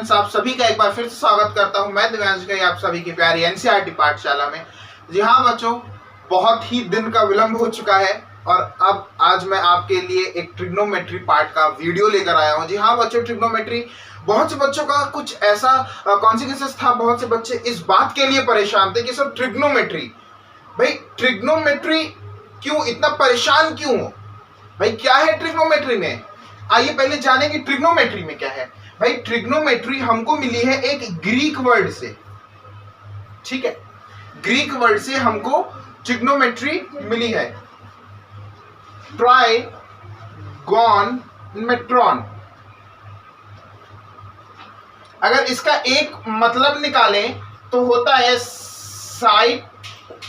Students, आप सभी का एक बार फिर से स्वागत करता हूं मैं दिव्यांश का आप सभी की प्यारी एनसीईआरटी पाठशाला में। जी हाँ बच्चों, बहुत ही दिन का विलंब हो चुका है और अब आज मैं आपके लिए एक ट्रिग्नोमेट्री पार्ट का वीडियो लेकर आया हूं। जी हाँ बच्चों, ट्रिग्नोमेट्री बहुत से बच्चों का कुछ ऐसा कॉन्सिक्वेंसेस था। बहुत से बच्चे इस बात के लिए परेशान थे कि सर ट्रिग्नोमेट्री, भाई ट्रिग्नोमेट्री क्यों इतना परेशान क्यों हो, भाई क्या है ट्रिग्नोमेट्री में। आइए पहले जानें कि ट्रिग्नोमेट्री में क्या है। भाई ट्रिग्नोमेट्री हमको मिली है एक ग्रीक वर्ड से, ठीक है, ग्रीक वर्ड से हमको ट्रिग्नोमेट्री मिली है, ट्राइगोनमेट्रॉन। अगर इसका एक मतलब निकालें तो होता है side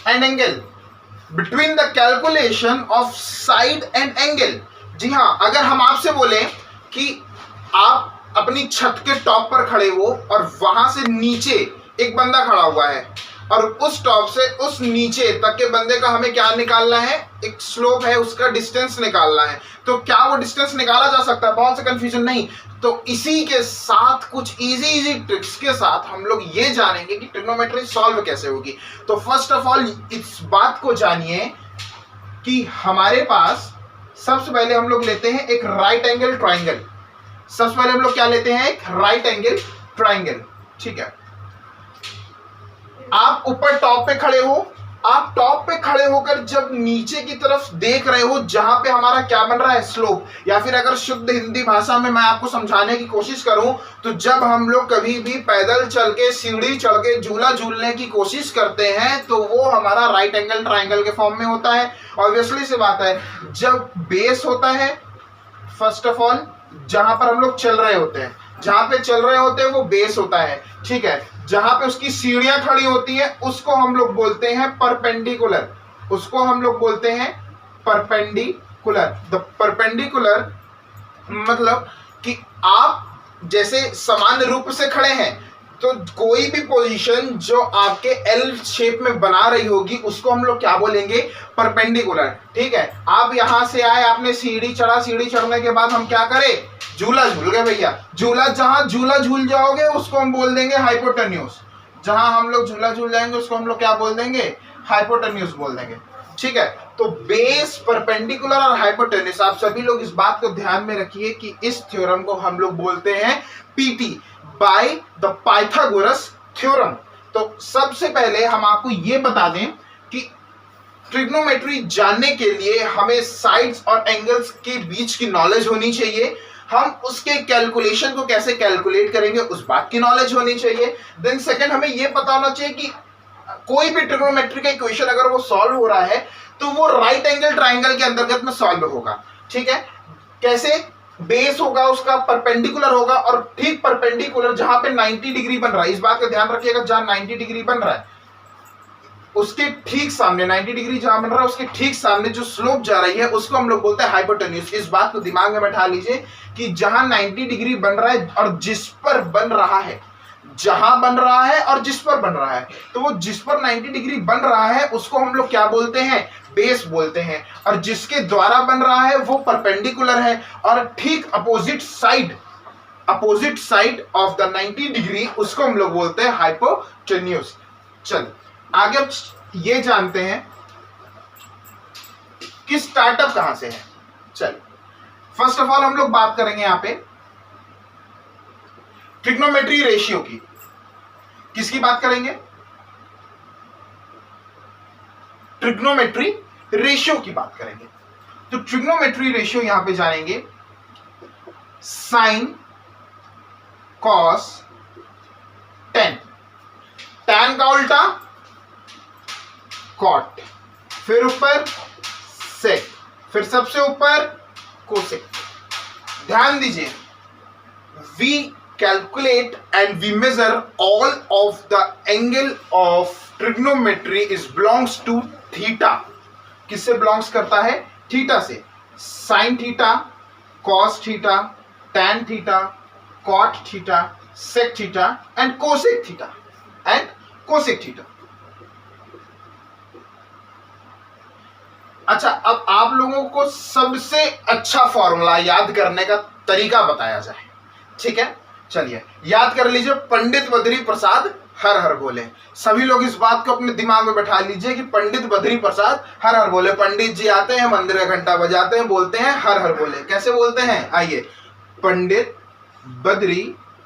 and angle, between the calculation of side and angle. जी हाँ, अगर हम आपसे बोले कि आप अपनी छत के टॉप पर खड़े हो और वहां से नीचे एक बंदा खड़ा हुआ है और उस टॉप से उस नीचे तक के बंदे का हमें क्या निकालना है, एक स्लोप है, उसका डिस्टेंस निकालना है, तो क्या वो डिस्टेंस निकाला जा सकता है? बहुत से कंफ्यूजन नहीं। तो इसी के साथ कुछ इजी ट्रिक्स के साथ हम लोग ये जानेंगे कि ट्रिग्नोमेट्री सॉल्व कैसे होगी। तो फर्स्ट ऑफ ऑल इस बात को जानिए कि हमारे पास सबसे पहले हम लोग लेते हैं एक राइट एंगल ट्राइंगल। सबसे पहले हम लोग क्या लेते हैं, एक राइट एंगल ट्राइंगल, ठीक है। आप ऊपर टॉप पे खड़े हो, आप टॉप पे खड़े होकर जब नीचे की तरफ देख रहे हो जहां पे हमारा क्या बन रहा है, स्लोप, या फिर अगर शुद्ध हिंदी भाषा में मैं आपको समझाने की कोशिश करूं तो जब हम लोग कभी भी पैदल चल के सीढ़ी चढ़ के झूला झूलने की कोशिश करते हैं तो वो हमारा राइट एंगल ट्राइंगल के फॉर्म में होता है। ऑब्वियसली सी बात है, जब बेस होता है, फर्स्ट ऑफ ऑल जहां पर हम लोग चल रहे होते हैं, जहां पे चल रहे होते हैं वो बेस होता है, ठीक है। जहां पे उसकी सीढ़ियां खड़ी होती हैं उसको हम लोग बोलते हैं परपेंडिकुलर, उसको हम लोग बोलते हैं परपेंडिकुलर। द परपेंडिकुलर मतलब कि आप जैसे सामान्य रूप से खड़े हैं तो कोई भी पोजीशन जो आपके एल शेप में बना रही होगी उसको हम लोग क्या बोलेंगे, परपेंडिकुलर, ठीक है। आप यहां से आए, आपने सीढ़ी चढ़ा, सीढ़ी चढ़ने के बाद हम क्या करें, झूला झूल गए भैया, जहां झूला झूल जाओगे उसको हम बोल देंगे हाइपोटेन्यूज। जहां हम लोग झूला झूल जाएंगे उसको हम लोग क्या बोल देंगे, हाइपोटेन्यूज बोल देंगे, ठीक है। तो बेस, परपेंडिकुलर और हाइपोटेन्यूज, आप सभी लोग इस बात को ध्यान में रखिए कि इस थ्योरम को हम लोग बोलते हैं PT, by the Pythagoras theorem. तो सबसे पहले हम आपको यह बता दें कि ट्रिग्नोमेट्री जानने के लिए हमें साइड्स और एंगल्स के बीच की नॉलेज होनी चाहिए। हम उसके कैलकुलेशन को कैसे कैलकुलेट करेंगे उस बात की नॉलेज होनी चाहिए। देन सेकंड, हमें यह पता होना चाहिए कि कोई भी ट्रिग्नोमेट्री का इक्वेशन अगर वो सॉल्व हो रहा है तो वो राइट एंगल ट्राइंगल के अंतर्गत में सॉल्व होगा, ठीक है। कैसे, बेस होगा उसका परपेंडिकुलर होगा और ठीक परपेंडिकुलर जहां पे 90 डिग्री बन रहा है, इस बात का ध्यान रखिएगा, जहां 90 डिग्री बन रहा है उसके ठीक सामने, 90 डिग्री जहां बन रहा है उसके ठीक सामने जो स्लोप जा रही है उसको हम लोग बोलते हैं हाइपोटेन्यूज। इस बात को दिमाग में बैठा लीजिए कि जहां 90 डिग्री बन रहा है और जिस पर बन रहा है, जहां बन रहा है और जिस पर बन रहा है, तो वो जिस पर 90 डिग्री बन रहा है उसको हम लोग क्या बोलते हैं, बेस बोलते हैं, और जिसके द्वारा बन रहा है वो परपेंडिकुलर है, और ठीक opposite side of the 90 degree उसको हम लोग बोलते हैं हाइपोटेन्यूज। चल आगे अब ये जानते हैं कि स्टार्टअप कहां से है। चल फर्स्ट ऑफ ऑल हम लोग बात करेंगे यहां पे ट्रिग्नोमेट्री रेशियो की। किसकी बात करेंगे, ट्रिग्नोमेट्री रेशियो की बात करेंगे। तो ट्रिग्नोमेट्री रेशियो यहां पे जानेंगे साइन, कॉस, टेन, टैन का उल्टा कॉट, फिर ऊपर सेक, फिर सबसे ऊपर कोसेक। ध्यान दीजिए, we calculate and we measure all of the angle of trigonometry is belongs to theta। किससे belongs करता है, थीटा से। sin theta, cos theta, tan theta, cot theta, sec theta and cosec theta. अच्छा, अब आप लोगों को सबसे अच्छा फॉर्मूला याद करने का तरीका बताया जाए, ठीक है। चलिए याद कर लीजिए, पंडित बद्री प्रसाद हर हर बोले। सभी लोग इस बात को अपने दिमाग में बैठा लीजिए कि पंडित बद्री प्रसाद हर हर बोले। पंडित जी आते हैं, मंदिर का घंटा बजाते हैं, बोलते हैं हर हर बोले। कैसे बोलते हैं, आइए, पंडित बद्री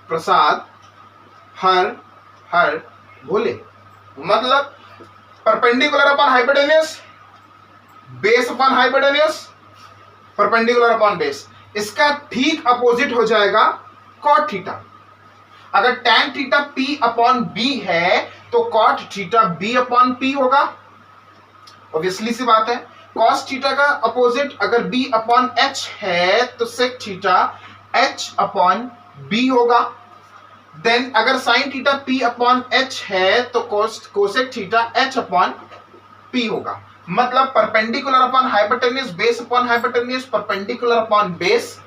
प्रसाद हर हर बोले। मतलब perpendicular upon hypotenuse, base upon hypotenuse, perpendicular upon base. इसका ठीक अपोजिट हो जाएगा कॉट थीटा। अगर tan theta p upon B है तो cot theta b upon p होगा, ऑब्वियसली सी बात है। कॉस थीटा का अपोजिट अगर b अपॉन h है तो sec theta h upon b होगा। देन अगर sine theta p upon h है तो cosec theta h upon p होगा। मतलब perpendicular upon hypotenuse, base upon hypotenuse, perpendicular upon base.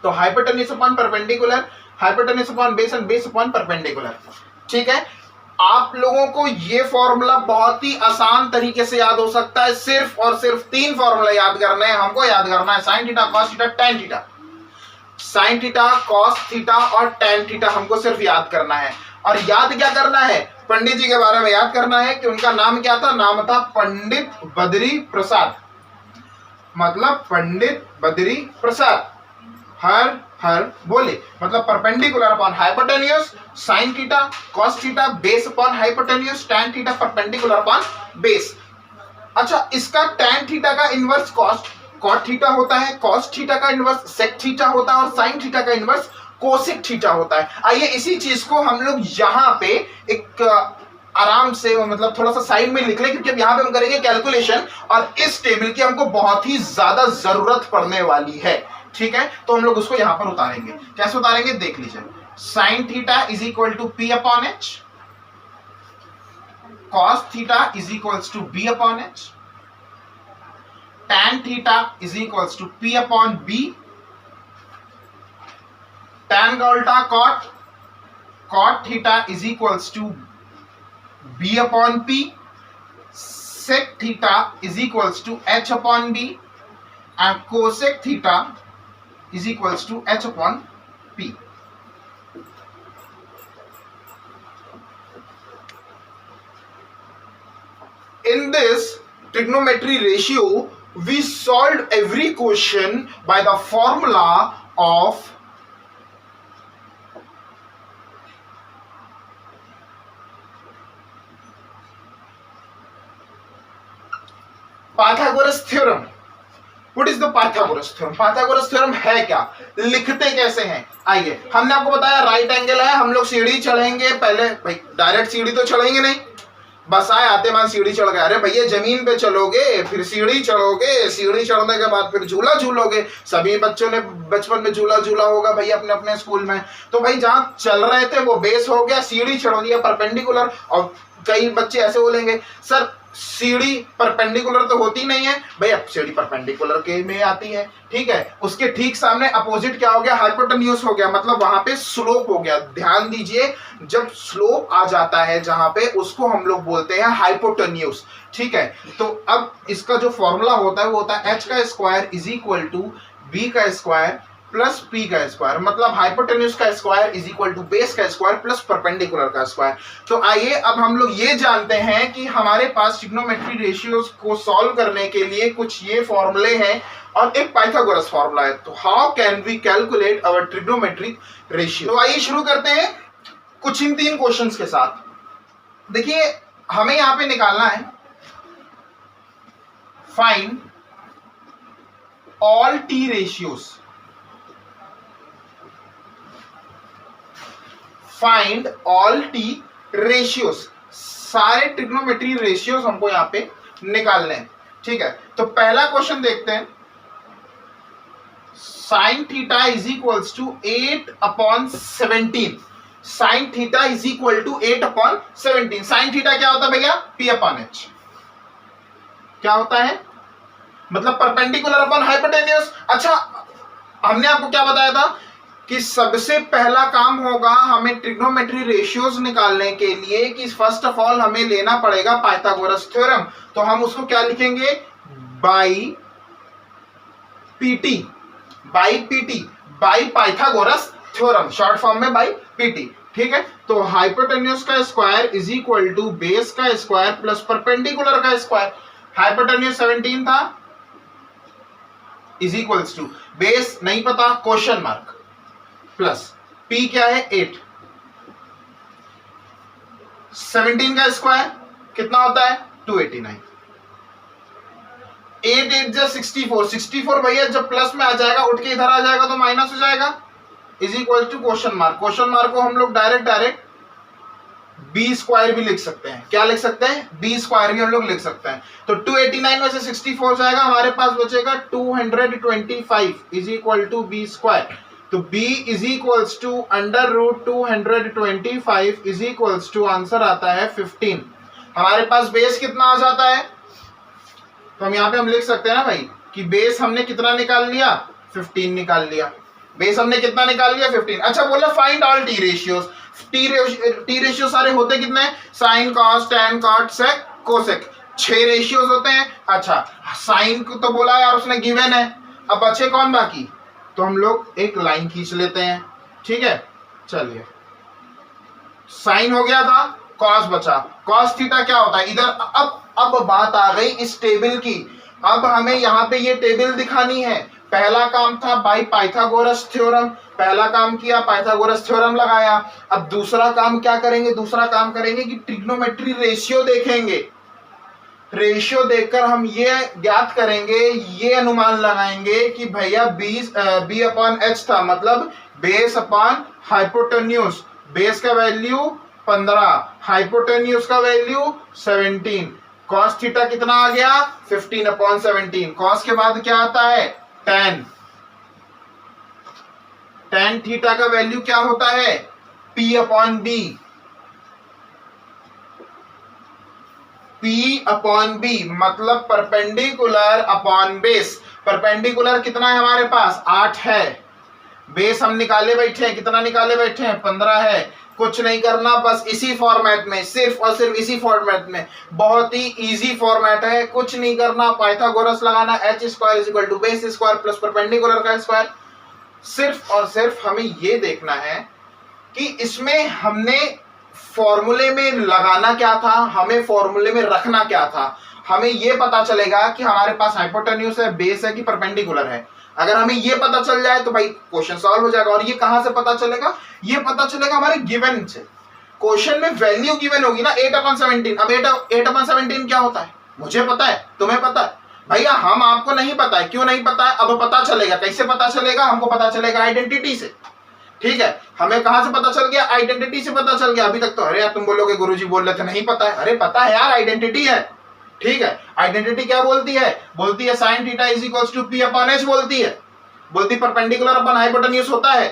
तो hypotenuse upon perpendicular, hypotenuse upon base and base upon perpendicular. ठीक है, आप लोगों को ये फॉर्मूला बहुत ही आसान तरीके से याद हो सकता है। सिर्फ और सिर्फ 3 फॉर्मूला याद करने हैं हमको। याद करना है sine theta, cos theta, tan theta. Sine theta, cos theta और टैन थीटा हमको सिर्फ याद करना है। और याद क्या करना है, पंडित जी के बारे में याद करना है कि उनका नाम क्या था, नाम था पंडित बद्री प्रसाद। मतलब पंडित बद्री प्रसाद हर हर बोले। मतलब perpendicular upon hypotenuse, sign theta, cos theta, base upon hypotenuse, tan theta, perpendicular upon base. अच्छा, इसका टैन थीटा का इनवर्स कॉट थीटा होता है, कॉस थीटा का इनवर्स सेक थीटा होता है और साइन थीटा का इनवर्स कोसेक थीटा होता है। आइए इसी चीज को हम लोग यहाँ पे एक आराम से, मतलब थोड़ा सा साइड में लिख लें, क्योंकि अब यहाँ पे हम करेंगे कैलकुलेशन और इस टेबल की हमको बहुत ही ज्यादा जरूरत पड़ने वाली है। ठीक है, तो हम लोग उसको यहां पर उतारेंगे। कैसे उतारेंगे देख लीजिए। Sine theta is equal to P upon H, cos theta is equal to B upon H, tan theta is equal to P upon B, tan का उल्टा cot, cot theta is equal to B upon P, sec theta is equal to H upon B and cosec theta is equals to h upon p. In this trigonometry ratio, we solved every question by the formula of Pythagoras theorem. What is the Pythagoras theorem? Pythagoras theorem है क्या, लिखते कैसे हैं? आइए, हमने आपको बताया right angle है, हम लोग सीढ़ी चढ़ेंगे। पहले भाई डायरेक्ट सीढ़ी तो चढ़ेंगे नहीं, बस आए आते मान सीढ़ी चढ़ गए। अरे भैया जमीन पे चलोगे, फिर सीढ़ी चढ़ोगे, सीढ़ी चढ़ने के बाद फिर झूला झूलोगे। सभी बच्चों ने बचपन में झूला झूला होगा भैया अपने अपने स्कूल में। तो भाई जहाँ चल रहे थे वो बेस हो गया, सीढ़ी चढ़ दिया परपेंडिकुलर। और कई बच्चे ऐसे बोलेंगे सर सीढ़ी परपेंडिकुलर तो होती नहीं है। भैया सीढ़ी परपेंडिकुलर के में आती है, ठीक है। उसके ठीक सामने अपोजिट क्या हो गया, हाइपोटेन्यूज हो गया, मतलब वहां पे स्लोप हो गया। ध्यान दीजिए, जब स्लोप आ जाता है जहां पे, उसको हम लोग बोलते हैं हाइपोटेन्यूज, ठीक है। तो अब इसका जो फॉर्मूला होता है वो होता है एच का square is equal to B का स्क्वायर प्लस पी का स्क्वायर। मतलब हाइपोटेन्यूज का square is equal to base का स्क्वायर प्लस परपेंडिकुलर का स्क्वायर। तो आइए अब हम लोग ये जानते हैं कि हमारे पास ट्रिग्नोमेट्री रेशियोज को सॉल्व करने के लिए कुछ ये फॉर्मूले हैं और एक पाइथागोरस फॉर्मूला है। तो how can we calculate our trigonometric ratio. तो आइए शुरू करते हैं कुछ इन 3 क्वेश्चंस के साथ। देखिए हमें यहां पे निकालना है find all T ratios, find all T ratios, सारे ट्रिग्नोमेट्री रेशियोज हमको यहां पे निकालने हैं, ठीक है। तो पहला क्वेश्चन देखते हैं, sine theta is equal to 8/17। Sine theta is equal to 8/17। Sine theta क्या होता है भैया, P/H। क्या होता है, मतलब परपेंडिकुलर अपॉन हाइपोटेन्यूज। अच्छा हमने आपको क्या बताया था कि सबसे पहला काम होगा हमें ट्रिग्नोमेट्री रेशियोज निकालने के लिए कि फर्स्ट ऑफ ऑल हमें लेना पड़ेगा पाइथागोरस थ्योरम। तो हम उसको क्या लिखेंगे, by PT, by Pythagoras theorem, short form में बाई पीटी। ठीक है, तो हाइपोटेन्यूज का square is equal to base का स्क्वायर प्लस परपेंडिकुलर का स्क्वायर। हाइपोटेन्यूज 17 था, इज इक्वल्स टू बेस नहीं पता क्वेश्चन मार्क प्लस पी क्या है 8। 17 का स्क्वायर कितना होता है 289। 8 8 जा 64, 64 भैया जब प्लस में आ जाएगा उठ के इधर आ जाएगा तो माइनस हो जाएगा, is equal to question mark. Question mark को हम लोग डायरेक्ट बी स्क्वायर भी लिख सकते हैं। क्या लिख सकते हैं, बी स्क्वायर भी हम लोग लिख सकते हैं। तो 289 में से 64 जाएगा, हमारे पास बचेगा 225 is equal to B square. तो b is equals to under root 225 is equals to answer आता है 15। हमारे पास बेस कितना आ जाता है, तो हम यहाँ पे हम लिख सकते हैं ना भाई कि बेस हमने कितना निकाल लिया 15 निकाल लिया। बेस हमने कितना निकाल लिया 15। अच्छा बोला find all T ratios. T ratio सारे होते कितने, sine cos tan cot sec cosec, 6 ratios होते हैं। अच्छा साइन को तो बोला यार उसने गिवन है, अब बचे कौन बाकी, तो हम लोग एक लाइन खींच लेते हैं। ठीक है, चलिए साइन हो गया था, कॉस बचा, कॉस थीटा क्या होता है इधर। अब बात आ गई इस टेबल की। अब हमें यहाँ पे ये टेबल दिखानी है। पहला काम था बाई पाइथागोरस थ्योरम, पहला काम किया पाइथागोरस थ्योरम लगाया। अब दूसरा काम क्या करेंगे, दूसरा काम करेंगे कि ट्रिग्नोमेट्री रेशियो देखेंगे। रेशियो देखकर हम ये ज्ञात करेंगे, ये अनुमान लगाएंगे कि भैया बी अपॉन एच था, मतलब बेस अपॉन हाइपोटेन्यूज। बेस का वैल्यू 15, हाइपोटेन्यूज का वैल्यू 17, कॉस थीटा कितना आ गया 15 अपॉन 17। कॉस के बाद क्या आता है tan। tan थीटा का वैल्यू क्या होता है P upon B. P upon B मतलब परपेंडिकुलर अपॉन बेस। परपेंडिकुलर कितना है हमारे पास 8 है, बेस हम निकाले बैठे हैं, कितना निकाले बैठे हैं 15 है। कुछ नहीं करना, बस इसी फॉर्मेट में, सिर्फ और सिर्फ इसी फॉर्मेट में, बहुत ही इजी फॉर्मेट है, कुछ नहीं करना। पाइथागोरस लगाना, H square is equal to base square plus perpendicular का स्क्वायर। सिर्फ और सिर्फ हमें ये देखना है कि इसमें हमने फॉर्मूले में लगाना क्या था, हमें फॉर्मूले में रखना क्या था। हमें ये पता चलेगा कि हमारे पास हाइपोटेन्यूज है, बेस है कि परपेंडिकुलर है। अगर हमें ये पता चल जाए तो भाई क्वेश्चन सॉल्व हो जाएगा। और ये कहां से पता चलेगा, ये पता चलेगा हमारे गिवन से। क्वेश्चन में वैल्यू गिवन होगी ना 8/17। अब 8/17 क्या होता है मुझे पता है, तुम्हें पता है भैया, हम आपको नहीं पता है। क्यों नहीं पता है, अब पता चलेगा। कैसे पता चलेगा, हमको पता चलेगा आइडेंटिटी से। ठीक है, हमें कहां से पता चल गया, आइडेंटिटी से पता चल गया। अभी तक तो अरे यार तुम बोलोगे गुरुजी बोल रहे थे नहीं पता है, अरे पता है यार, आइडेंटिटी है। ठीक है, आइडेंटिटी क्या बोलती है, बोलती है sine theta is equals to P upon H, बोलती है परपेंडिकुलर अपॉन हाइपोटेन्यूज होता है।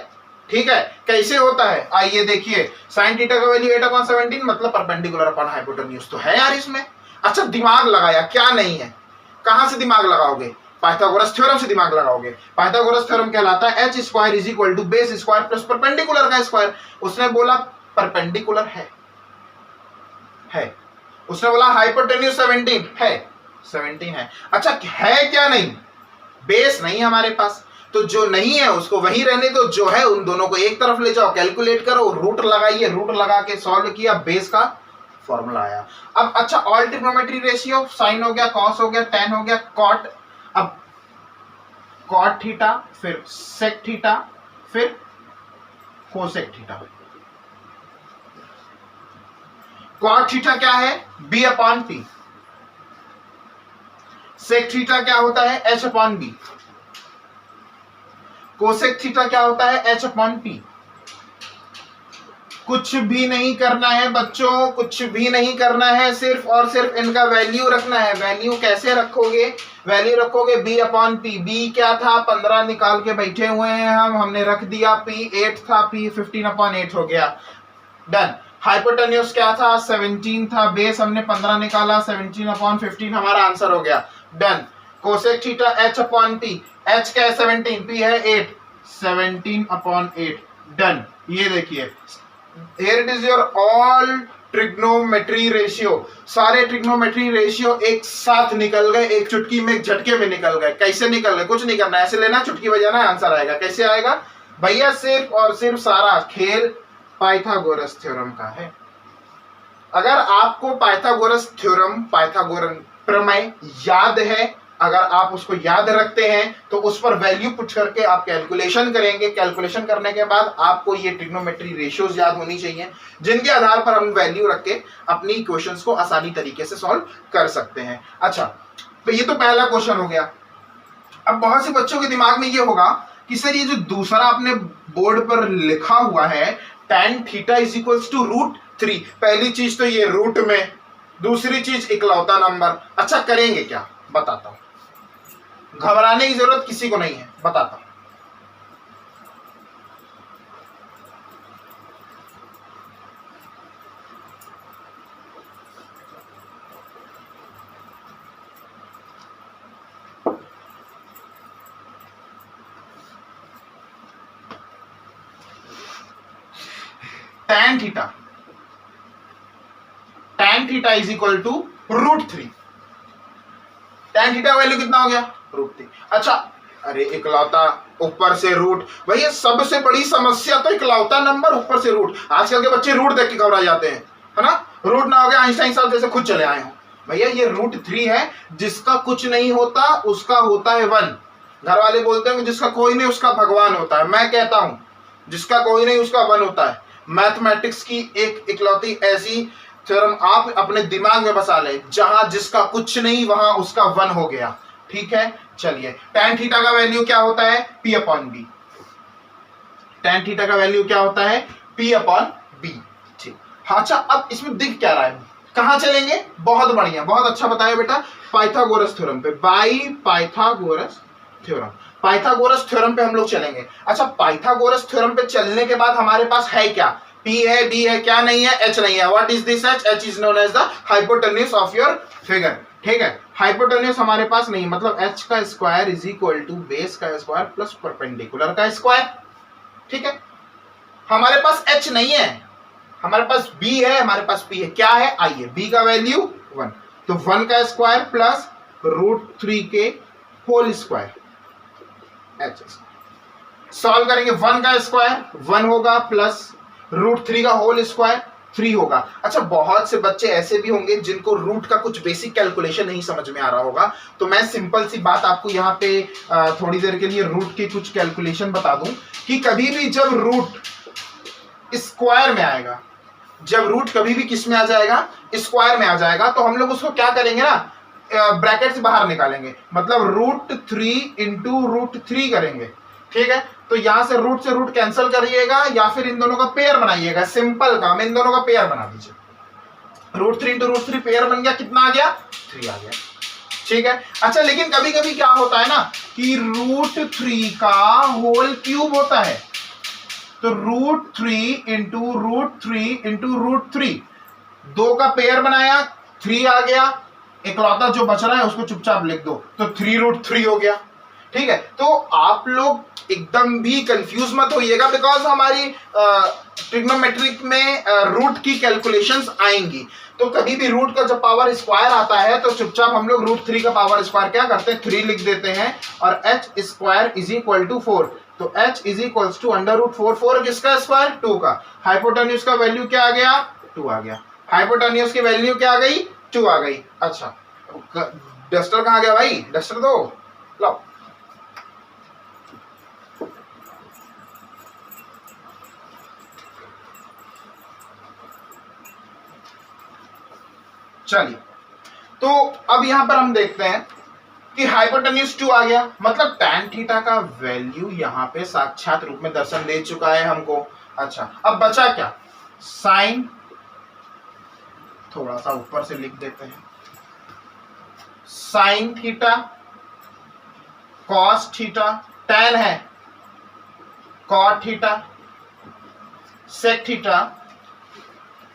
ठीक है, कैसे होता है आइए देखिए, साइन थीटा का वैल्यू 8/17 मतलब परपेंडिकुलर अपॉन हाइपोटेन्यूज तो है यार इसमें। अच्छा दिमाग लगाया, क्या नहीं है, कहां से दिमाग लगाओगे, पाइथागोरस थ्योरम से दिमाग लगाओगे। पाइथागोरस थ्योरम कहलाता है H square is equal to base square plus perpendicular का स्क्वायर। उसने बोला परपेंडिकुलर है, उसने बोला हाइपोटेन्यूज 17 है, 17 है। अच्छा है क्या नहीं, बेस नहीं हमारे पास, तो जो नहीं है उसको वही रहने दो, जो है उन दोनों को एक तरफ ले जाओ, कैलकुलेट करो, रूट लगाइए, रूट लगा के सॉल्व किया, बेस का फॉर्मूला आया। अब अच्छा ऑल ट्रिग्नोमेट्री रेशियो, साइन हो गया, कॉस हो गया, टैन हो गया, कॉट। अब कॉट थीटा, फिर सेक थीटा, फिर कोसेक थीटा। कॉट थीटा क्या है B upon P, sec theta क्या होता है H upon B, cosec theta क्या होता है एच अपॉन पी। कुछ भी नहीं करना है बच्चों, कुछ भी नहीं करना है, सिर्फ और सिर्फ इनका वैल्यू रखना है। वैल्यू कैसे रखोगे, वैल्यू रखोगे बी अपॉन पी। बी क्या था 15 निकाल के बैठे हुए हैं हमने रख दिया, पी 8 था, पी 15/8 हो गया, डन। हाइपोटेन्यूज क्या था 17 था, बेस हमने 15 निकाला, 17/15 हमारा आंसर हो गया, done. Cosec theta H upon P, H क्या है 17, पी है 8, 17/8, डन। ये देखिए here it is your all trigonometry ratio, सारे ट्रिग्नोमेट्री रेशियो एक साथ निकल गए, एक चुटकी में, एक झटके में निकल गए। कैसे निकल गए, कुछ नहीं करना, ऐसे लेना, चुटकी बजाना, आंसर आएगा। कैसे आएगा, भैया सिर्फ और सिर्फ सारा खेल पाइथागोरस थ्योरम का है। अगर आपको पाइथागोरस थ्योरम, पाइथागोरन प्रमेय याद है, अगर आप उसको याद रखते हैं तो उस पर वैल्यू पुट करके आप कैलकुलेशन करेंगे। कैलकुलेशन करने के बाद आपको ये ट्रिग्नोमेट्री रेशियोज याद होनी चाहिए, जिनके आधार पर हम वैल्यू रख के अपनी इक्वेशंस को आसानी तरीके से सॉल्व कर सकते हैं। अच्छा, तो ये तो पहला क्वेश्चन हो गया। अब बहुत से बच्चों के दिमाग में ये होगा कि सर ये जो दूसरा आपने बोर्ड पर लिखा हुआ है tan theta is equals to √3, पहली चीज तो ये रूट में, दूसरी चीज इकलौता नंबर। अच्छा, करेंगे क्या, बताता हूं, घबराने की जरूरत किसी को नहीं है, बताता हूं। tan theta is equal to √3। tan theta value कितना हो गया, √3। अच्छा, अरे इकलौता ऊपर से रूट, भैया सबसे बड़ी समस्या तो इकलौता नंबर ऊपर से रूट। आजकल के बच्चे रूट देख के घबरा जाते हैं, है ना। रूट ना हो गया आइंस्टाइन साहब जैसे खुद चले आए हो। भैया ये √3 है, जिसका कुछ नहीं होता उसका होता है 1। घर वाले बोलते हैं जिसका कोई नहीं उसका भगवान होता है, मैं कहता हूं जिसका कोई नहीं उसका 1 होता है। मैथमेटिक्स की एक इकलौती ऐसी थ्योरम आप अपने दिमाग में बसा ले, जहां जिसका कुछ नहीं वहां उसका 1 हो गया। ठीक है, चलिए tan थीटा का वैल्यू क्या होता है, P/B। tan थीटा का वैल्यू क्या होता है, P/B। ठीक, अच्छा अब इसमें दिख क्या रहा है, कहां चलेंगे, बहुत बढ़िया, बहुत अच्छा बताया बेटा, पाइथागोरस थ्योरम पे, by Pythagoras theorem. Pythagoras theorem पे हम लोग चलेंगे। अच्छा, पाइथागोरस थ्योरम पे चलने के बाद हमारे पास है क्या, P है, B है, क्या नहीं है, H नहीं है। What is this H? H is known as the hypotenuse of your figure. ठीक है, हाइपोटेन्यूज हमारे पास नहीं, मतलब H का square is equal to base का स्क्वायर प्लस परपेंडिकुलर का स्क्वायर। ठीक है, हमारे पास H नहीं है, हमारे पास B है, हमारे पास P है, क्या है, आइए B का वैल्यू 1, तो 1 का स्क्वायर प्लस √3 के होल स्क्वायर। सॉल्व करेंगे, 1 का स्क्वायर 1 होगा प्लस √3 का होल स्क्वायर 3 होगा। अच्छा, बहुत से बच्चे ऐसे भी होंगे जिनको रूट का कुछ बेसिक कैलकुलेशन नहीं समझ में आ रहा होगा, तो मैं सिंपल सी बात आपको यहाँ पे थोड़ी देर के लिए रूट की कुछ कैलकुलेशन बता दूं कि कभी भी जब रूट स्क्वायर में आएगा, जब रूट कभी भी किस में आ जाएगा, स्क्वायर में आ जाएगा, तो हम लोग उसको क्या करेंगे ना, ब्रैकेट से बाहर निकालेंगे, मतलब √3 इंटू √3 करेंगे। ठीक है, तो यहां से रूट कैंसिल करिएगा या फिर इन दोनों का पेयर बनाइएगा, सिंपल काम, इन दोनों का पेयर बना दीजिए। √3 इंटू √3 पेयर बन गया, कितना आ गया, 3 आ गया। ठीक है, अच्छा लेकिन कभी कभी क्या होता है ना कि √3 का होल क्यूब होता है, तो √3 इंटू √3 2 का पेयर बनाया, 3 आ गया, इकलौता जो बच रहा है उसको चुपचाप लिख दो, तो 3√3 हो गया। ठीक है, तो आप लोग एकदम भी कंफ्यूज मत होइएगा, बिकॉज हमारी ट्रिग्नोमेट्रिक में रूट की कैलकुलेशंस आएंगी, तो कभी भी रूट का जब पावर स्क्वायर आता है तो चुपचाप हम लोग √3 का पावर स्क्वायर क्या करते हैं, 3 लिख देते हैं, और h square is equal to 4, तो h इज इक्वल टू √4, 4 किसका स्क्वायर, 2 का, हाइपोटेन्यूज का वैल्यू क्या आ गया, 2 आ गया, हाइपोटेन्यूज की वैल्यू क्या आ गई, 2 आ गई। अच्छा, डस्टर कहाँ गया भाई, डस्टर दो, लो। चलिए, तो अब यहां पर हम देखते हैं कि हाइपोटेन्यूज 2 आ गया, मतलब tan थीटा का वैल्यू यहां पे साक्षात रूप में दर्शन दे चुका है हमको। अच्छा, अब बचा क्या, साइन, थोड़ा सा ऊपर से लिख देते हैं, sine theta, cos theta, tan है, cot theta, sec theta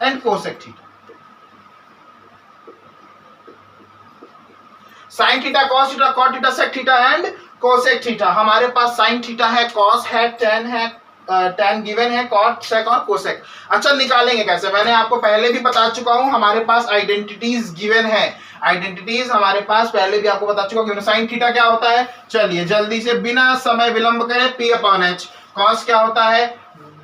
and cosec theta. Sine theta, cos theta, cot theta, sec theta and cosec theta. हमारे पास साइन थीटा है, कॉस है, tan है, tan गिवन है, कॉट, सेक और cosec. अच्छा, निकालेंगे कैसे, मैंने आपको पहले भी बता चुका हूं, हमारे पास आइडेंटिटीज गिवन है, आइडेंटिटीज हमारे पास पहले भी आपको बता चुका हूं। साइन थीटा क्या होता है, चलिए जल्दी से बिना समय विलंब करें, P/H, कॉस क्या होता है,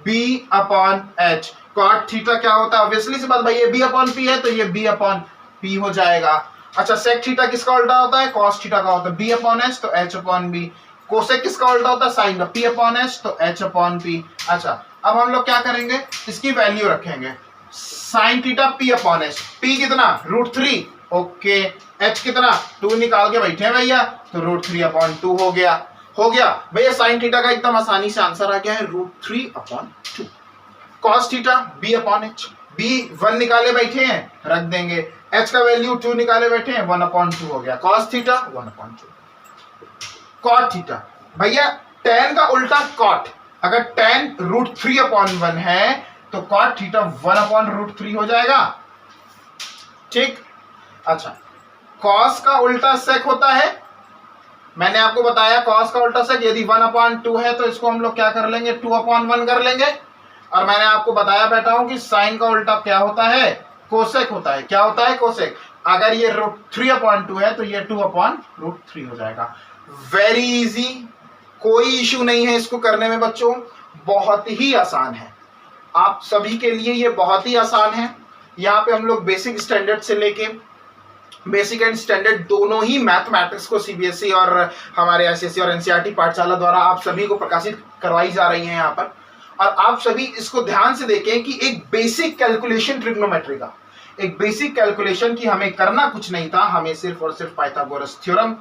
b upon h। Cot theta क्या होता है, ऑब्वियसली सी बात भाई, ये b अपॉन p है तो ये b अपॉन p हो जाएगा। अच्छा, सेक थीटा किसका उल्टा होता है, कॉस थीटा का होता है, b अपॉन h तो h अपॉन b। कोसेक किसका उल्टा होता है, साइन का, p अपॉन h तो h अपॉन p। अच्छा, अब हम लोग क्या करेंगे, इसकी वैल्यू रखेंगे, sign theta p upon h, p कितना, √3, ओके, h कितना 2 निकाल के बैठे हैं भैया, तो √3 अपॉन 2 हो गया भैया। साइन थीटा का एकदम आसानी से आंसर आ गया है √3 upon 2। Cos theta b upon h, b 1 निकाले बैठे हैं, रख देंगे, h का वैल्यू 2 निकाले बैठे हैं, 1 अपॉन 2 हो गया, cos theta 1 upon 2। Cot theta भैया, tan का उल्टा कॉट, अगर tan √3 अपॉन 1 है तो कॉट थीटा 1 अपॉन √3 हो जाएगा, ठीक। अच्छा, कॉस का उल्टा सेक होता है, मैंने आपको बताया कॉस का उल्टा सेक यदि 1 अपॉन 2 है तो इसको हम लोग क्या कर लेंगे, 2 अपॉन 1 कर लेंगे। और मैंने आपको बताया बैठा हूं कि साइन का उल्टा क्या होता है, कोसेक होता है। क्या होता है, कोसेक। अगर ये √3 अपॉन 2 है तो ये 2 अपॉन √3 हो जाएगा। वेरी इजी, कोई इशू नहीं है इसको करने में बच्चों, बहुत ही आसान है, आप सभी के लिए ये बहुत ही आसान है। यहाँ पे हम लोग बेसिक स्टैंडर्ड से लेके बेसिक एंड स्टैंडर्ड दोनों ही मैथमेटिक्स को सीबीएसई और हमारे एसएससी और एनसीईआरटी पाठशाला द्वारा आप सभी को प्रकाशित करवाई जा रही है यहाँ पर। और आप सभी इसको ध्यान से देखें कि एक बेसिक कैलकुलेशन ट्रिग्नोमेट्री का, एक बेसिक कैलकुलेशन की हमें करना कुछ नहीं था, हमें सिर्फ और सिर्फ पाइथागोरस थ्योरम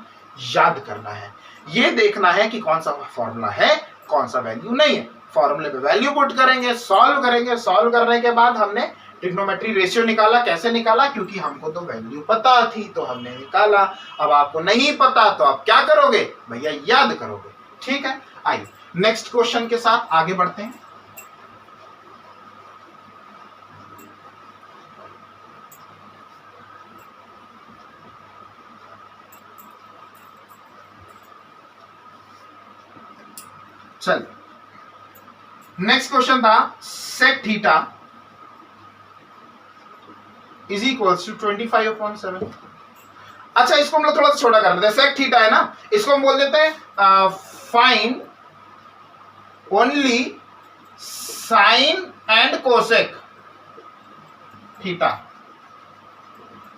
याद करना है। ये देखना है कि कौन सा फॉर्मूला है, कौन सा वैल्यू नहीं है। फॉर्मूले पे वैल्यू पुट करेंगे, सॉल्व करेंगे, सॉल्व करने के बाद हमने ट्रिग्नोमेट्री रेशियो निकाला। कैसे निकाला, क्योंकि हमको तो वैल्यू पता थी तो हमने निकाला। अब आपको नहीं पता तो आप क्या करोगे भैया, याद करोगे, ठीक है। आइए नेक्स्ट क्वेश्चन के साथ आगे बढ़ते हैं। चल, नेक्स्ट क्वेश्चन था sec theta is equals to 25/7। अच्छा, इसको हम लोग थोड़ा सा छोटा कर लेते हैं। सेक थीटा है ना, इसको हम बोल देते हैं find only sine and cosec theta.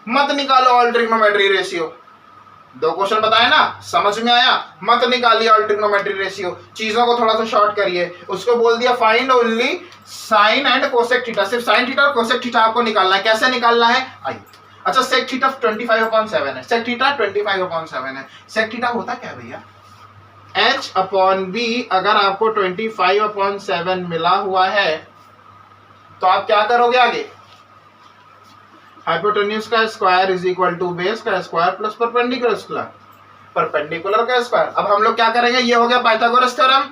मत निकालो ऑल ट्रिग्नोमेट्री रेशियो। दो क्वेश्चन बताए ना, समझ में आया, मत निकालिए ऑल ट्रिग्नोमेट्री रेशियो, चीजों को थोड़ा सा शॉर्ट करिए। उसको बोल दिया find only sine and cosec theta, सिर्फ साइन थीटा और कोसेक थीटा आपको निकालना है। कैसे निकालना है, आइए। अच्छा, सेक थीटा 25/7 है, सेक थीटा 25/7 है। सेक थीटा होता क्या भैया, h अपॉन b। अगर आपको 25/7 मिला हुआ है तो आप क्या करोगे आगे, हाइपोटेन्यूज का square is equal to base का स्क्वायर प्लस परपेंडिकुलर का स्क्वायर। अब हम लोग क्या करेंगे, ये हो गया Pythagoras theorem,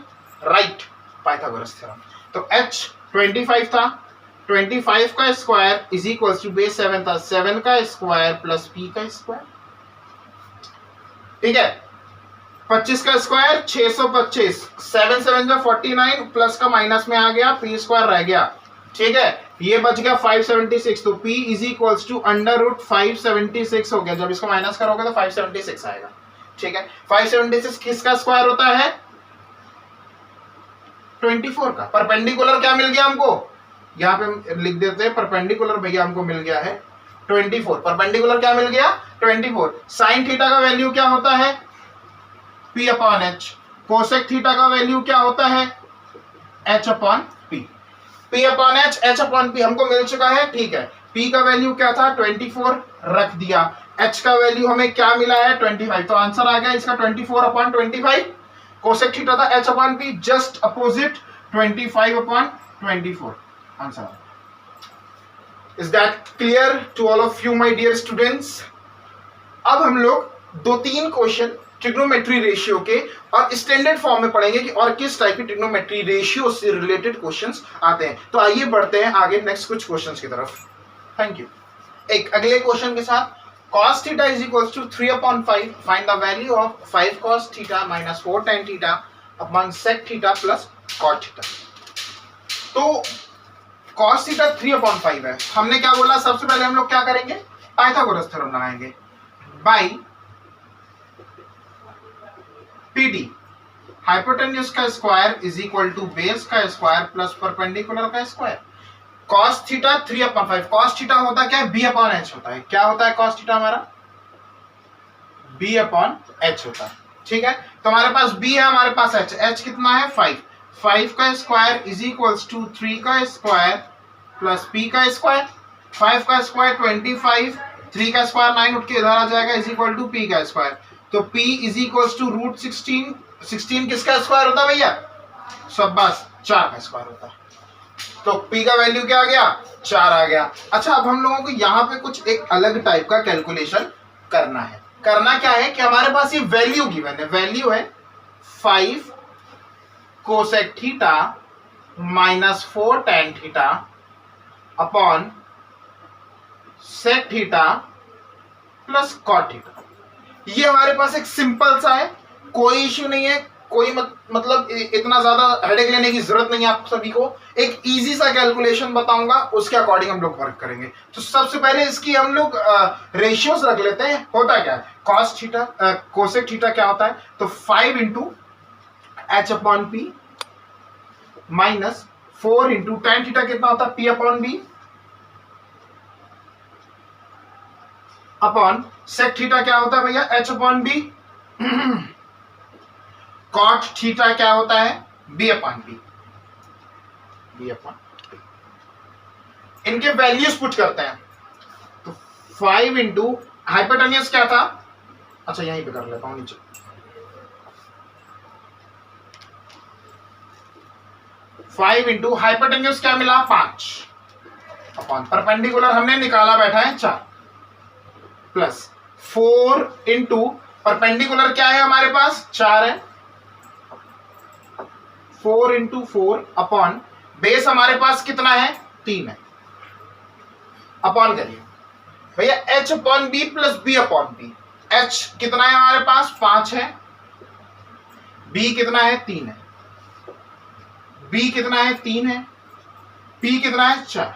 right, Pythagoras theorem. तो h 25 था, 25 का square is equal to base 7 था, 7 का स्क्वायर प्लस p का स्क्वायर, ठीक है। 25 का स्क्वायर 625, 7 7 का 49, प्लस का माइनस में आ गया, p स्क्वायर रह गया, ठीक है। ये बच गया 576, तो p इज इक्वल्स टू √576 हो गया। जब इसको माइनस करोगे तो 576 आएगा, ठीक है। 576 किसका स्क्वायर होता है, 24 का। परपेंडिकुलर क्या मिल गया हमको, यहाँ पे लिख देते हैं परपेंडिकुलर भैया हमको मिल गया है 24। परपेंडिकुलर क्या मिल गया, 24। साइन थीटा का वैल्यू क्या होता है, p upon h। Cosec theta का वैल्यू क्या होता है, h upon p। p upon h, h upon p हमको मिल चुका है, ठीक है। p का वैल्यू क्या था, 24 रख दिया। h का वैल्यू हमें क्या मिला है, 25, तो आंसर आ गया इसका 24/25। कोसेक थीटा था h upon p, just opposite 25/24 answer. Is that clear to all of you my dear students. अब हम लोग 2-3 क्वेश्चन ट्रिग्नोमेट्री रेशियो के और स्टैंडर्ड फॉर्म में पढ़ेंगे कि और किस टाइप की ट्रिग्नोमेट्री रेशियो से रिलेटेड क्वेश्चंस आते हैं। तो आइए बढ़ते हैं आगे नेक्स्ट कुछ क्वेश्चंस की तरफ। Thank you. एक अगले क्वेश्चन के साथ, cos theta is equals to 3/5, find the value of 5 cos theta minus 4 tan theta upon sec theta plus cot theta. तो cos थीटा 3/5 है, हमने क्या बोला, सबसे पहले हम लोग क्या करेंगे, पाइथागोरस थ्योरम लगाएंगे, बाई PD हाइपोटेन्यूज का square is equal to base का स्क्वायर प्लस परपेंडिकुलर का square. Cos theta 3/5। Cos theta होता क्या है? b अपॉन h होता है। क्या होता है कॉस थीटा हमारा? b अपॉन h होता है। ठीक है, तो हमारे पास b है, हमारे पास h कितना है? 5। 5 का स्क्वायर इज इक्वल्स टू 3 का स्क्वायर प्लस p का स्क्वायर। 5 का स्क्वायर 25, 3 का स्क्वायर 9 उठ के इधर आ जाएगा, इज इक्वल टू p का स्क्वायर। तो p is equals to root 16। 16 किसका स्क्वायर होता है भैया? सब बस 4 का स्क्वायर होता है। तो p का वैल्यू क्या आ गया? 4 आ गया। अच्छा, अब हम लोगों को यहाँ पे कुछ एक अलग टाइप का कैलकुलेशन करना है। करना क्या है कि हमारे पास ये वैल्यू गिवन है। वैल्यू है 5 cosec theta minus 4 tan theta upon sec theta plus cot theta. ये हमारे पास एक सिंपल सा है, कोई इश्यू नहीं है, कोई मतलब इतना ज्यादा हेडेक लेने की जरूरत नहीं है आप सभी को। एक इजी सा कैलकुलेशन बताऊंगा, उसके अकॉर्डिंग हम लोग वर्क करेंगे। तो सबसे पहले इसकी हम लोग रेशियोज रख लेते हैं। होता क्या है? कॉस थीटा कोसेक थीटा क्या होता है? तो 5 into H upon P minus 4 into tan theta कितना होता है? P upon B upon sec theta क्या होता है भैया? H upon B. Cot theta क्या होता है? B upon B. B upon B. इनके वैल्यूज पुट करते हैं। तो 5 इंटू हाइपोटेन्यूज क्या था? अच्छा, यहीं पे कर लेता हूं नीचे। 5 इंटू हाइपोटेन्यूज क्या मिला? 5 अपॉन परपेंडिकुलर हमने निकाला बैठा है 4 प्लस 4 इंटू परपेंडिकुलर क्या है हमारे पास? 4 है। 4 इंटू 4 अपॉन बेस हमारे पास कितना है? 3 है। अपॉन करिए भैया h upon B plus B upon B. h कितना है हमारे पास? 5 है। b कितना है? 3 है। b कितना है? 3 है। p कितना है? 4।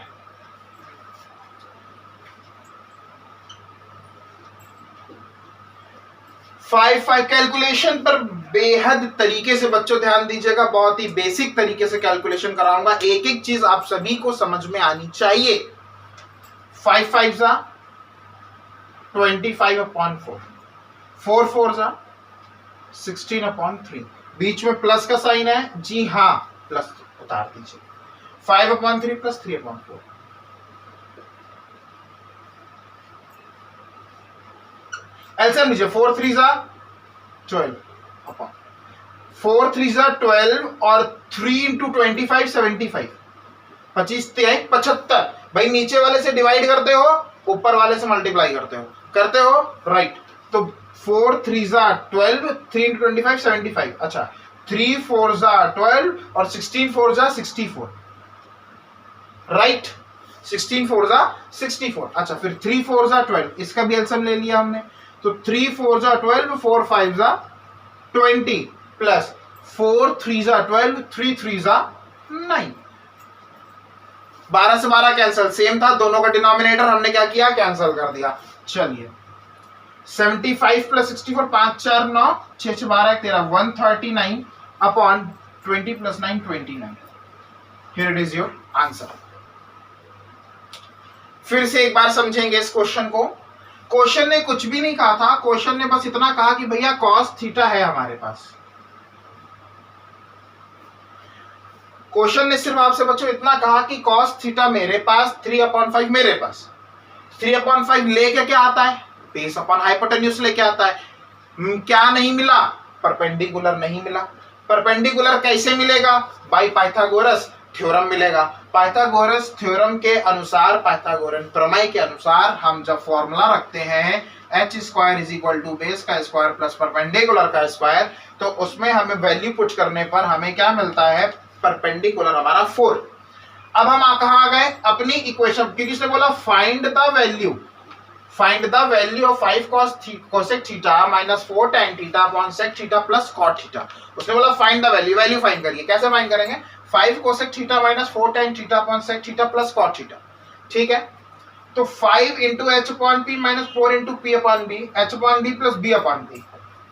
5 कैलकुलेशन पर बेहद तरीके से बच्चों ध्यान दीजिएगा, बहुत ही बेसिक तरीके से कैलकुलेशन कराऊंगा। एक एक चीज आप सभी को समझ में आनी चाहिए। 5 5 जा 25 अपॉन 4, 4 4 जा 16 अपॉन 3। बीच में प्लस का साइन है जी हाँ, प्लस उतार दीजिए। 5 अपॉन 3 प्लस 3 अपॉन 4। एलसीएम लीजिए। 4 3 जा 12 अपॉन 4 3 जा 12 और 3 इंटू 25 75। 25 3 75। भाई नीचे वाले से डिवाइड करते हो, ऊपर वाले से मल्टीप्लाई करते हो राइट। तो 4 3 जा 12, 3 इंटू 25 75। अच्छा, 3 4 जा 12 और 16 4 जा 64 राइट। 16 4 जा 64। अच्छा, फिर 3 4 जा 12, इसका भी एलसीएम ले लिया हमने। तो 3 4 जा 12, 4 5 जा 20 प्लस 4 3 जा 12, 3 3 जा 9। 12 से 12 कैंसिल, सेम था, दोनों का डिनोमिनेटर हमने क्या किया? कैंसिल कर दिया। चलिए 75 plus 64, 5 4 9, 6 6 12 13, 139 upon 20 plus 9 29। Here it is your answer. फिर से एक बार समझेंगे इस क्वेश्चन को। क्वेश्चन ने कुछ भी नहीं कहा था, क्वेश्चन ने बस इतना कहा कि भैया कॉस थीटा है हमारे पास। क्वेश्चन ने सिर्फ आपसे बच्चों इतना कहा कि कॉस थीटा मेरे पास 3/5 मेरे पास 3/5 लेके क्या आता है? बेस अपॉन हाइपोटेन्यूज लेके आता है। क्या नहीं मिला? परपेंडिकुलर नहीं मिला। परपेंडिकुलर कैसे मिलेगा? बाय पाइथागोरस थ्योरम मिलेगा। पाइथागोरस थ्योरम के अनुसार, पाइथागोरन प्रमेय के अनुसार हम जब फॉर्मूला रखते हैं h square is equal to base का स्क्वायर प्लस परपेंडिकुलर का स्क्वायर, तो उसमें हमें वैल्यू पुट करने पर हमें क्या मिलता है? परपेंडिकुलर हमारा 4। अब हम कहां आ गए? अपनी इक्वेशन, क्योंकि इसने बोला find the value of 5 cosec theta minus 4 tan theta upon sec theta plus cot theta. उसने बोला फाइंड द वैल्यू फाइंड करिए। कैसे फाइंड करेंगे? 5 cosec theta minus 4 tan theta upon sec theta plus cot theta. ठीक है, तो 5 into H upon P minus 4 into P upon B, H upon B plus B upon B.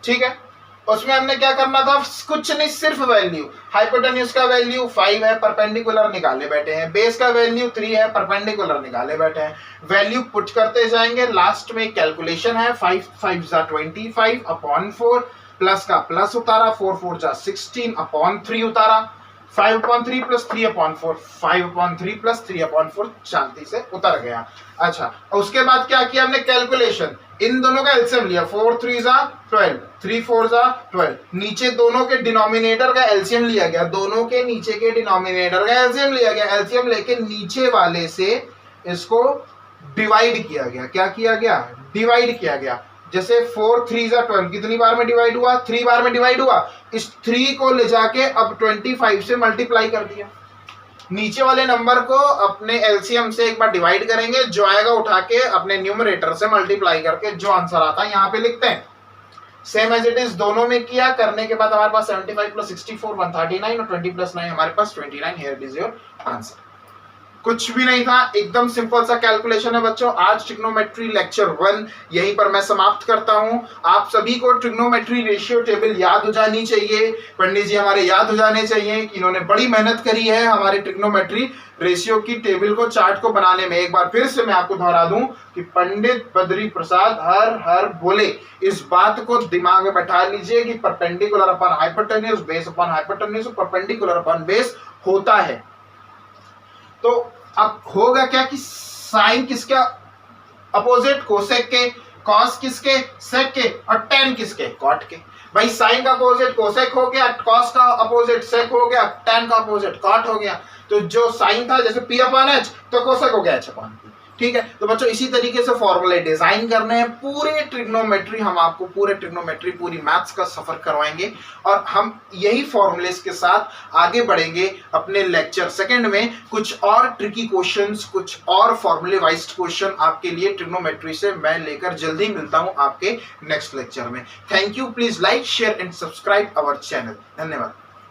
ठीक है, उसमें हमने क्या करना था, कुछ नहीं, सिर्फ वैल्यू, हाइपोटेन्यूज का वैल्यू 5 है, परपेंडिकुलर निकाले बैठे हैं, बेस का वैल्यू 3 है, परपेंडिकुलर निकाले बैठे हैं, वैल्यू पुट करते जाएंगे, लास्ट में कैलकुलेशन है, 5 5 जा 25 अपॉन 4, प्लस का प्लस उतारा, 4 4 जा 16 अपॉन 3 उतारा, 5/3 प्लस 3/4, 5/3 प्लस 3/4 शांति से उतर गया। अच्छा, उसके बाद क्या किया हमने, कैलकुलेशन, इन दोनों का एलसीएम लिया, 4 3 जा 12, 3 4 जा 12, नीचे दोनों के डिनोमिनेटर का एलसीएम लिया गया, दोनों के नीचे के डिनोमिनेटर का एलसीएम लिया गया, एलसीएम लेके नीचे वाले से इसको डिवाइड किया गया, क्या किया गया, डिवाइड किया गया। जैसे 4 3 जा 12 कितनी बार में डिवाइड हुआ, 3 बार में डिवाइड हुआ, इस 3 को ले जाके अब 25 से मल्टीप्लाई कर दिया, नीचे वाले नंबर को अपने एलसीएम से एक बार डिवाइड करेंगे, जो आएगा उठा के अपने न्यूमरेटर से मल्टीप्लाई करके जो आंसर आता है यहाँ पे लिखते हैं, सेम एज इट इज दोनों में किया, करने के बाद हमारे पास 75 प्लस 64 139 और 20 प्लस 9 हमारे पास 29, here it is your answer. कुछ भी नहीं था, एकदम सिंपल सा कैलकुलेशन है बच्चों। आज ट्रिग्नोमेट्री लेक्चर 1 यहीं पर मैं समाप्त करता हूं। आप सभी को ट्रिग्नोमेट्री रेशियो टेबल याद हो जानी चाहिए, पंडित जी हमारे याद हो जाने चाहिए कि इन्होंने बड़ी मेहनत करी है हमारे ट्रिग्नोमेट्री रेशियो की टेबल को, चार्ट को बनाने में। एक बार फिर से मैं आपको दोहरा दूं कि पंडित बद्री प्रसाद हर हर बोले, इस बात को दिमाग में बैठा लीजिए कि perpendicular upon hypotenuse, base upon hypotenuse, perpendicular upon base होता है। तो अब होगा क्या कि साइन किसका अपोजिट, कोसेक के, कॉस किसके, सेक के, और टेन किसके, कॉट के। भाई साइन का अपोजिट कोसेक हो गया, कॉस का अपोजिट सेक हो गया, टेन का अपोजिट कॉट हो गया। तो जो साइन था जैसे पी अपॉन एच, तो कोसेक हो गया एच अपॉन पी। ठीक है, तो बच्चों इसी तरीके से फॉर्मूले डिजाइन करने हैं। पूरे ट्रिग्नोमेट्री हम आपको पूरे ट्रिग्नोमेट्री पूरी मैथ्स का सफर करवाएंगे और हम यही फॉर्मूलेस के साथ आगे बढ़ेंगे अपने लेक्चर सेकंड में। कुछ और ट्रिकी क्वेश्चंस, कुछ और फॉर्मूले वाइज क्वेश्चन आपके लिए ट्रिग्नोमेट्री से मैं लेकर जल्दी मिलता हूं आपके नेक्स्ट लेक्चर में। Thank you, please like share and subscribe our channel. धन्यवाद।